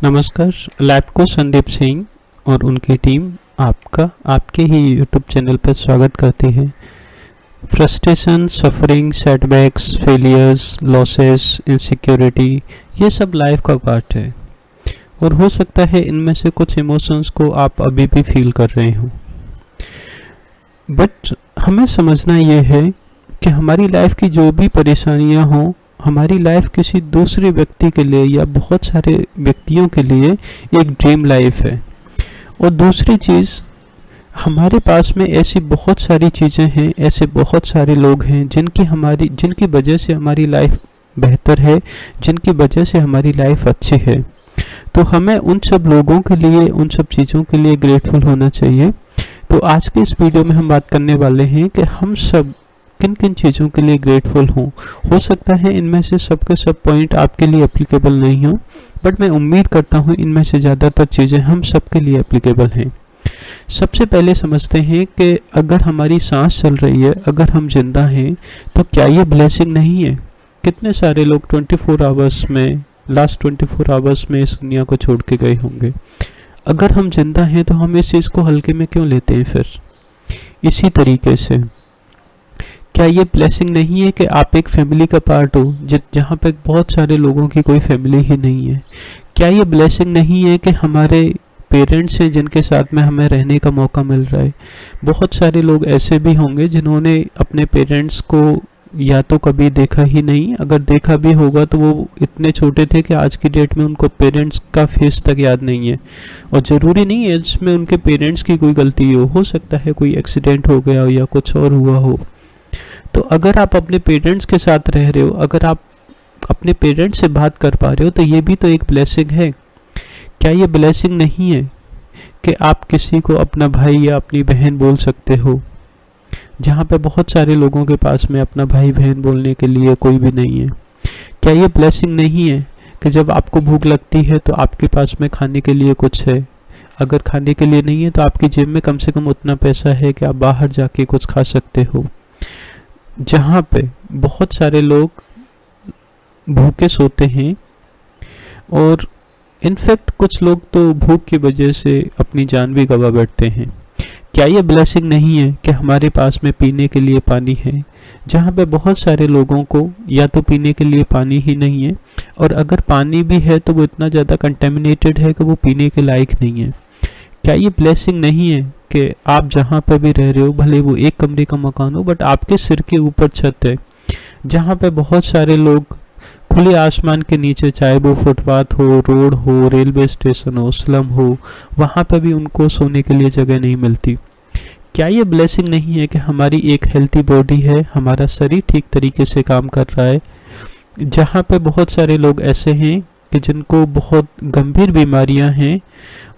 नमस्कार। लैबको संदीप सिंह और उनकी टीम आपका आपके ही यूट्यूब चैनल पर स्वागत करती है। Frustration, suffering, setbacks, failures, losses, insecurity, ये सब लाइफ का पार्ट है और हो सकता है इनमें से कुछ इमोशंस को आप अभी भी फील कर रहे हो। बट हमें समझना ये है कि हमारी लाइफ की जो भी परेशानियां हों, हमारी लाइफ किसी दूसरे व्यक्ति के लिए या बहुत सारे व्यक्तियों के लिए एक ड्रीम लाइफ है। और दूसरी चीज़, हमारे पास में ऐसी बहुत सारी चीज़ें हैं, ऐसे बहुत सारे लोग हैं जिनकी वजह से हमारी लाइफ बेहतर है, जिनकी वजह से हमारी लाइफ अच्छी है। तो हमें उन सब लोगों के लिए, उन सब चीज़ों के लिए ग्रेटफुल होना चाहिए। तो आज के इस वीडियो में हम बात करने वाले हैं कि हम सब किन किन चीज़ों के लिए ग्रेटफुल हों। हो सकता है इनमें से सब के सब पॉइंट आपके लिए एप्लीकेबल नहीं हो, बट मैं उम्मीद करता हूँ इनमें से ज़्यादातर चीज़ें हम सब के लिए एप्लीकेबल हैं। सबसे पहले समझते हैं कि अगर हमारी सांस चल रही है, अगर हम जिंदा हैं, तो क्या ये ब्लेसिंग नहीं है? कितने सारे लोग 24 आवर्स में, लास्ट 24 आवर्स में इस दुनिया को छोड़ के गए होंगे। अगर हम जिंदा हैं तो हम इस चीज़ को हल्के में क्यों लेते हैं फिर? इसी तरीके से क्या ये ब्लेसिंग नहीं है कि आप एक फैमिली का पार्ट हो जहाँ पे बहुत सारे लोगों की कोई फैमिली ही नहीं है? क्या ये ब्लेसिंग नहीं है कि हमारे पेरेंट्स हैं जिनके साथ में हमें रहने का मौका मिल रहा है? बहुत सारे लोग ऐसे भी होंगे जिन्होंने अपने पेरेंट्स को या तो कभी देखा ही नहीं, अगर देखा भी होगा तो वो इतने छोटे थे कि आज की डेट में उनको पेरेंट्स का फेस तक याद नहीं है। और ज़रूरी नहीं है इसमें उनके पेरेंट्स की कोई गलती हो सकता है कोई एक्सीडेंट हो गया हो या कुछ और हुआ हो। तो अगर आप अपने पेरेंट्स के साथ रह रहे हो, अगर आप अपने पेरेंट्स से बात कर पा रहे हो, तो ये भी तो एक ब्लेसिंग है। क्या ये ब्लेसिंग नहीं है कि आप किसी को अपना भाई या अपनी बहन बोल सकते हो, जहाँ पे बहुत सारे लोगों के पास में अपना भाई बहन बोलने के लिए कोई भी नहीं है? क्या ये ब्लेसिंग नहीं है कि जब आपको भूख लगती है तो आपके पास में खाने के लिए कुछ है? अगर खाने के लिए नहीं है तो आपकी जेब में कम से कम उतना पैसा है कि आप बाहर जाके कुछ खा सकते हो। जहाँ पे बहुत सारे लोग भूखे सोते हैं और इनफैक्ट कुछ लोग तो भूख की वजह से अपनी जान भी गंवा बैठते हैं। क्या ये ब्लेसिंग नहीं है कि हमारे पास में पीने के लिए पानी है, जहाँ पे बहुत सारे लोगों को या तो पीने के लिए पानी ही नहीं है, और अगर पानी भी है तो वो इतना ज़्यादा कंटेमिनेटेड है कि वो पीने के लायक नहीं है? क्या ये ब्लेसिंग नहीं है कि आप जहाँ पर भी रह रहे हो, भले वो एक कमरे का मकान हो, बट आपके सिर के ऊपर छत है, जहाँ पे बहुत सारे लोग खुले आसमान के नीचे, चाहे वो फुटपाथ हो, रोड हो, रेलवे स्टेशन हो, स्लम हो, वहाँ पर भी उनको सोने के लिए जगह नहीं मिलती? क्या ये ब्लेसिंग नहीं है कि हमारी एक हेल्थी बॉडी है, हमारा शरीर ठीक तरीके से काम कर रहा है, जहाँ पे बहुत सारे लोग ऐसे हैं कि जिनको बहुत गंभीर बीमारियां हैं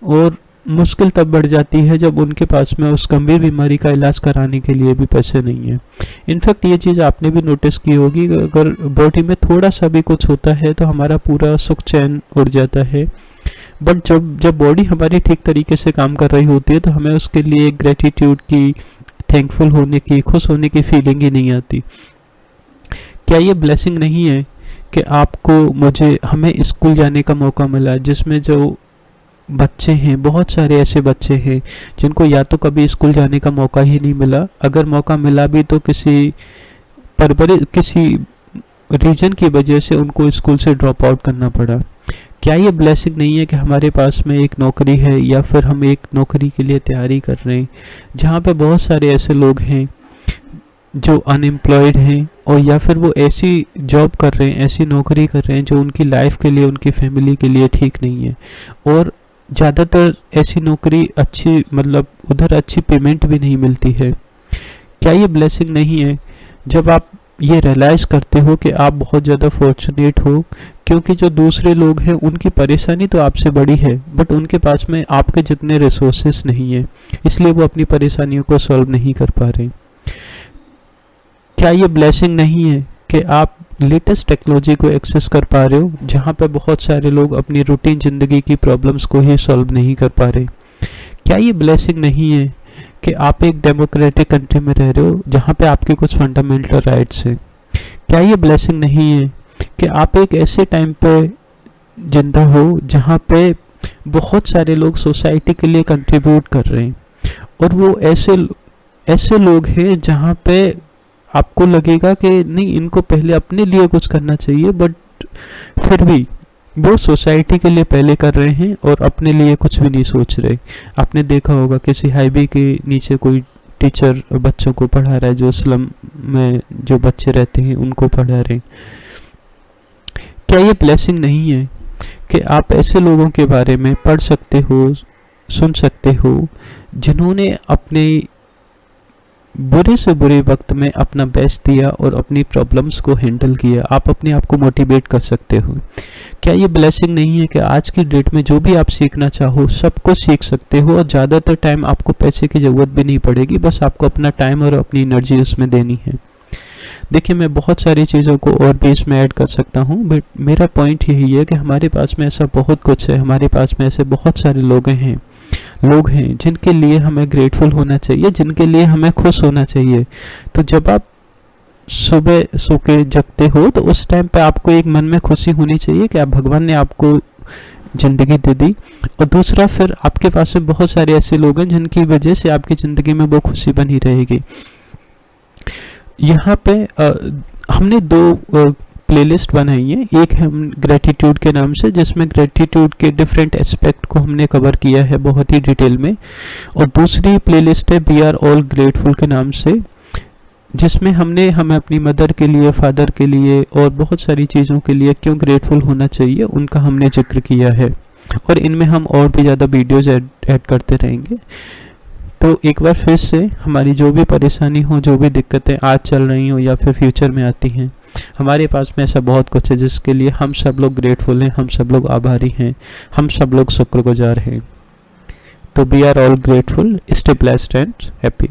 और मुश्किल तब बढ़ जाती है जब उनके पास में उस गंभीर बीमारी का इलाज कराने के लिए भी पैसे नहीं है। इनफैक्ट ये चीज़ आपने भी नोटिस की होगी कि अगर बॉडी में थोड़ा सा भी कुछ होता है तो हमारा पूरा सुख चैन उड़ जाता है, बट जब बॉडी हमारी ठीक तरीके से काम कर रही होती है तो हमें उसके लिए ग्रेटिट्यूड की, थैंकफुल होने की, खुश होने की फीलिंग ही नहीं आती। क्या ये ब्लेसिंग नहीं है कि हमें स्कूल जाने का मौका मिला, जिसमें जो बच्चे हैं, बहुत सारे ऐसे बच्चे हैं जिनको या तो कभी स्कूल जाने का मौका ही नहीं मिला, अगर मौका मिला भी तो किसी रीजन की वजह से उनको स्कूल से ड्रॉप आउट करना पड़ा। क्या ये ब्लेसिंग नहीं है कि हमारे पास में एक नौकरी है या फिर हम एक नौकरी के लिए तैयारी कर रहे हैं, जहाँ पे बहुत सारे ऐसे लोग हैं जो अनएम्प्लॉयड हैं, और या फिर वो ऐसी जॉब कर रहे हैं, ऐसी नौकरी कर रहे हैं जो उनकी लाइफ के लिए, उनकी फैमिली के लिए ठीक नहीं है, और ज़्यादातर ऐसी नौकरी अच्छी, मतलब उधर अच्छी पेमेंट भी नहीं मिलती है? क्या ये ब्लेसिंग नहीं है जब आप ये रियलाइज़ करते हो कि आप बहुत ज़्यादा फॉर्चुनेट हो, क्योंकि जो दूसरे लोग हैं उनकी परेशानी तो आपसे बड़ी है, बट उनके पास में आपके जितने रिसोर्सेस नहीं है, इसलिए वो अपनी परेशानियों को सॉल्व नहीं कर पा रहे? क्या ये ब्लेसिंग नहीं है कि आप लेटेस्ट टेक्नोलॉजी को एक्सेस कर पा रहे हो, जहाँ पे बहुत सारे लोग अपनी रूटीन ज़िंदगी की प्रॉब्लम्स को ही सॉल्व नहीं कर पा रहे? क्या ये ब्लेसिंग नहीं है कि आप एक डेमोक्रेटिक कंट्री में रह रहे हो, जहाँ पे आपके कुछ फंडामेंटल राइट्स हैं? क्या ये ब्लेसिंग नहीं है कि आप एक ऐसे टाइम पे जिंदा हो जहाँ पे बहुत सारे लोग सोसाइटी के लिए कंट्रीब्यूट कर रहे हैं, और वो ऐसे लोग हैं जहाँ पे आपको लगेगा कि नहीं, इनको पहले अपने लिए कुछ करना चाहिए, बट फिर भी वो सोसाइटी के लिए पहले कर रहे हैं और अपने लिए कुछ भी नहीं सोच रहे। आपने देखा होगा किसी हाईवे के नीचे कोई टीचर बच्चों को पढ़ा रहा है, जो स्लम में जो बच्चे रहते हैं उनको पढ़ा रहे हैं। क्या ये ब्लेसिंग नहीं है कि आप ऐसे लोगों के बारे में पढ़ सकते हो, सुन सकते हो, जिन्होंने अपने बुरे से बुरे वक्त में अपना बेस्ट दिया और अपनी प्रॉब्लम्स को हैंडल किया। आप अपने आप को मोटिवेट कर सकते हो। क्या ये ब्लेसिंग नहीं है कि आज की डेट में जो भी आप सीखना चाहो सब कुछ सीख सकते हो, और ज़्यादातर टाइम आपको पैसे की ज़रूरत भी नहीं पड़ेगी, बस आपको अपना टाइम और अपनी एनर्जी उसमें देनी है। देखिए, मैं बहुत सारी चीज़ों को और भी इसमें ऐड कर सकता हूँ, बट मेरा पॉइंट यही है कि हमारे पास में ऐसा बहुत कुछ है, हमारे पास में ऐसे बहुत सारे लोग हैं जिनके लिए हमें ग्रेटफुल होना चाहिए, जिनके लिए हमें खुश होना चाहिए। तो जब आप सुबह सो के जगते हो तो उस टाइम पे आपको एक मन में खुशी होनी चाहिए कि आप भगवान ने आपको ज़िंदगी दे दी, और दूसरा फिर आपके पास में बहुत सारे ऐसे लोग हैं जिनकी वजह से आपकी ज़िंदगी में वो खुशी बनी रहेगी। यहाँ पे हमने दो प्लेलिस्ट बनाई है। एक है ग्रेटिट्यूड के नाम से, जिसमें ग्रेटिट्यूड के डिफरेंट एस्पेक्ट को हमने कवर किया है बहुत ही डिटेल में, और दूसरी प्लेलिस्ट है वी आर ऑल ग्रेटफुल के नाम से, जिसमें हमें अपनी मदर के लिए, फादर के लिए और बहुत सारी चीज़ों के लिए क्यों ग्रेटफुल होना चाहिए उनका हमने जिक्र किया है, और इनमें हम और भी ज़्यादा वीडियोज़ ऐड करते रहेंगे। तो एक बार फिर से हमारी जो भी परेशानी हो, जो भी दिक्कतें आज चल रही हो या फिर फ्यूचर में आती हैं, हमारे पास में ऐसा बहुत कुछ है जिसके लिए हम सब लोग ग्रेटफुल हैं, हम सब लोग आभारी हैं, हम सब लोग शुक्रगुजार हैं। तो we are all grateful, stay blessed and happy.